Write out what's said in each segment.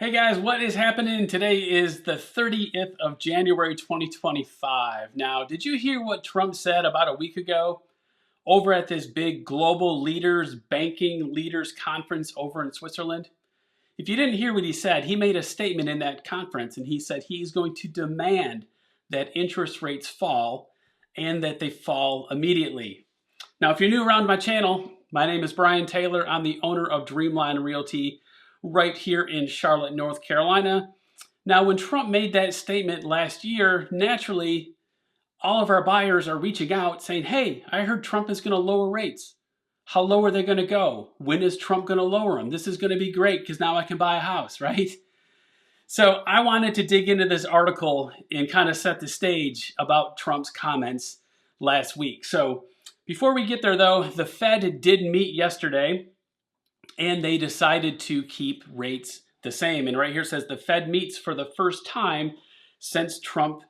Hey guys, what is happening? Today is the 30th of January 2025. Now, did you hear what Trump said about a week ago over at this big global leaders, banking leaders conference over in Switzerland? If you didn't hear what he said, he made a statement in that conference and he said he's going to demand that interest rates fall and that they fall immediately. Now, if you're new around my channel, my name is Brian Taylor. I'm the owner of Dreamline Realty right here in Charlotte, North Carolina. Now, when Trump made that statement last year, naturally, all of our buyers are reaching out saying, hey, I heard Trump is going to lower rates. How low are they going to go? When is Trump going to lower them? This is going to be great because now I can buy a house, right? So I wanted to dig into this article and kind of set the stage about Trump's comments last week. So before we get there, though, the Fed did meet yesterday and they decided to keep rates the same. And right here says the Fed meets for the first time since Trump's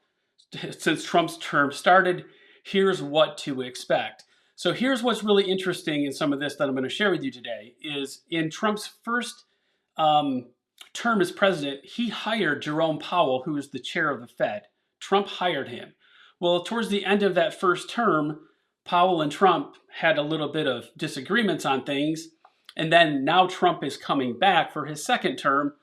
term started. Here's what to expect. So here's what's really interesting in some of this that I'm going to share with you today is in Trump's first term as president, he hired Jerome Powell, who is the chair of the Fed. Trump hired him. Well, towards the end of that first term, Powell and Trump had a little bit of disagreements on things. And then now Trump is coming back for his second term,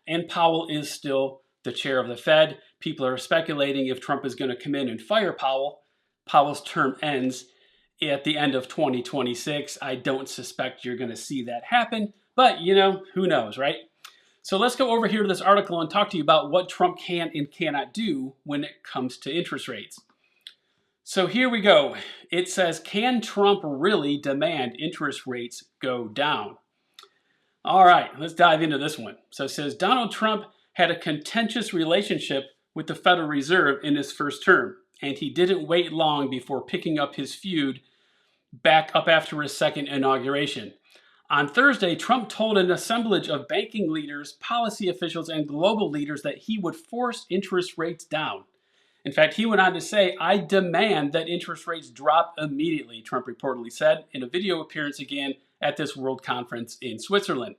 and Powell is still the chair of the Fed. People are speculating if Trump is going to come in and fire Powell. Powell's term ends at the end of 2026. I don't suspect you're going to see that happen, but who knows, right? So let's go over here to this article and talk to you about what Trump can and cannot do when it comes to interest rates. So here we go. It says, can Trump really demand interest rates go down? All right, let's dive into this one. So it says, Donald Trump had a contentious relationship with the Federal Reserve in his first term, and he didn't wait long before picking up his feud back up after his second inauguration. On Thursday, Trump told an assemblage of banking leaders, policy officials, and global leaders that he would force interest rates down. In fact, he went on to say, I demand that interest rates drop immediately, Trump reportedly said in a video appearance again at this World Conference in Switzerland.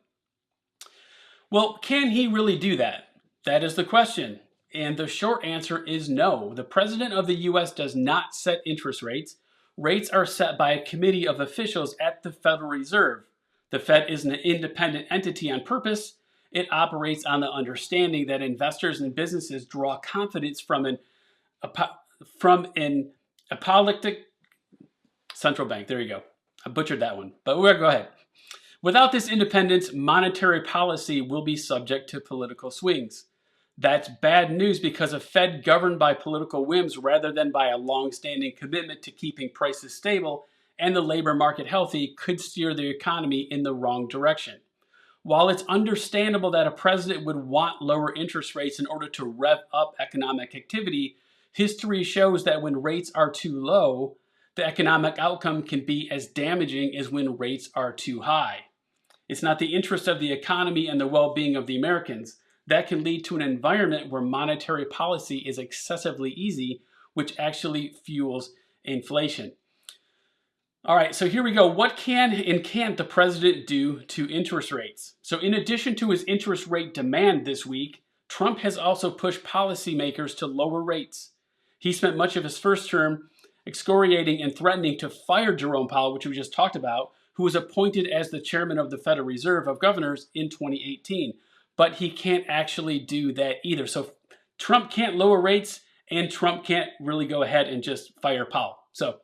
Well, can he really do that? That is the question. And the short answer is no. The president of the U.S. does not set interest rates. Rates are set by a committee of officials at the Federal Reserve. The Fed is an independent entity on purpose. It operates on the understanding that investors and businesses draw confidence from an apoplectic central bank. There you go. I butchered that one, but we're going to go ahead. Without this independence, monetary policy will be subject to political swings. That's bad news because a Fed governed by political whims rather than by a long-standing commitment to keeping prices stable and the labor market healthy could steer the economy in the wrong direction. While it's understandable that a president would want lower interest rates in order to rev up economic activity, history shows that when rates are too low, the economic outcome can be as damaging as when rates are too high. It's not the interest of the economy and the well-being of the Americans. That can lead to an environment where monetary policy is excessively easy, which actually fuels inflation. All right, so here we go. What can and can't the president do to interest rates? So in addition to his interest rate demand this week, Trump has also pushed policymakers to lower rates. He spent much of his first term excoriating and threatening to fire Jerome Powell, which we just talked about, who was appointed as the chairman of the Federal Reserve of Governors in 2018. But he can't actually do that either. So Trump can't lower rates and Trump can't really go ahead and just fire Powell. So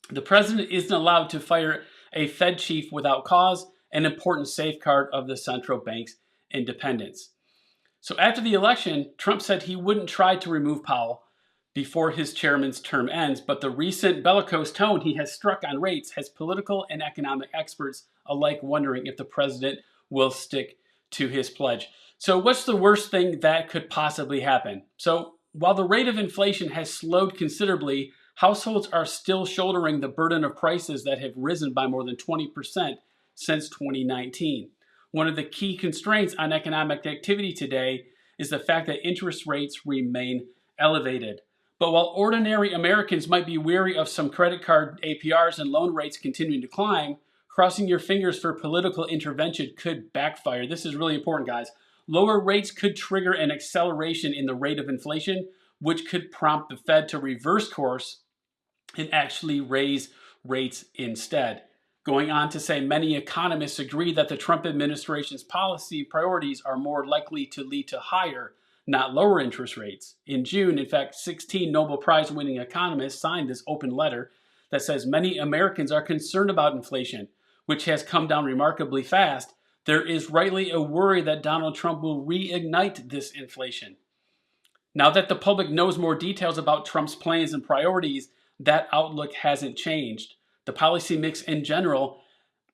the president isn't allowed to fire a Fed chief without cause, an important safeguard of the central bank's independence. So after the election, Trump said he wouldn't try to remove Powell before his chairman's term ends, but the recent bellicose tone he has struck on rates has political and economic experts alike wondering if the president will stick to his pledge. So what's the worst thing that could possibly happen? So while the rate of inflation has slowed considerably, households are still shouldering the burden of prices that have risen by more than 20% since 2019. One of the key constraints on economic activity today is the fact that interest rates remain elevated. But while ordinary Americans might be wary of some credit card APRs and loan rates continuing to climb, crossing your fingers for political intervention could backfire. This is really important, guys. lower rates could trigger an acceleration in the rate of inflation, which could prompt the Fed to reverse course and actually raise rates instead. Going on to say many economists agree that the Trump administration's policy priorities are more likely to lead to higher, not lower interest rates. In June, in fact, 16 Nobel Prize winning economists signed this open letter that says many Americans are concerned about inflation, which has come down remarkably fast. There is rightly a worry that Donald Trump will reignite this inflation. Now that the public knows more details about Trump's plans and priorities, that outlook hasn't changed. The policy mix in general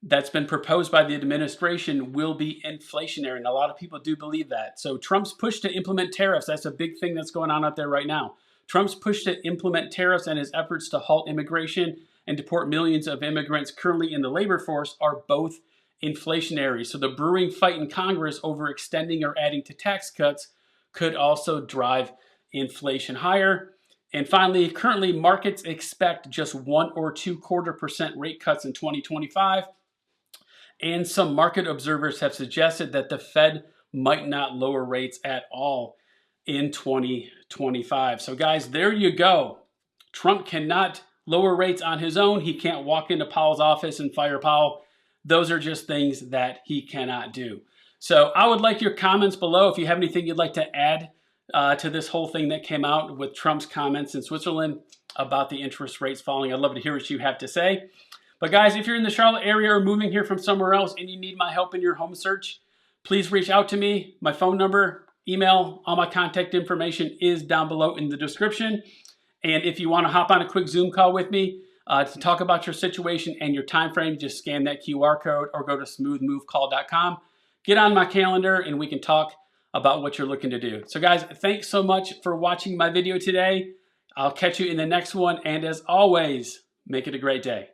that's been proposed by the administration will be inflationary, and a lot of people do believe that. So Trump's push to implement tariffs, that's a big thing that's going on out there right now. Trump's push to implement tariffs and his efforts to halt immigration and deport millions of immigrants currently in the labor force are both inflationary. So the brewing fight in Congress over extending or adding to tax cuts could also drive inflation higher. And finally, currently markets expect just 1 or 2/4% rate cuts in 2025. And some market observers have suggested that the Fed might not lower rates at all in 2025. So guys, there you go. Trump cannot lower rates on his own. He can't walk into Powell's office and fire Powell. Those are just things that he cannot do. So I would like your comments below if you have anything you'd like to add to this whole thing that came out with Trump's comments in Switzerland about the interest rates falling. I'd love to hear what you have to say. But guys, if you're in the Charlotte area or moving here from somewhere else and you need my help in your home search, please reach out to me. My phone number, email, all my contact information is down below in the description. And if you want to hop on a quick Zoom call with me to talk about your situation and your time frame, just scan that QR code or go to smoothmovecall.com. Get on my calendar and we can talk about what you're looking to do. So guys, thanks so much for watching my video today. I'll catch you in the next one. And as always, make it a great day.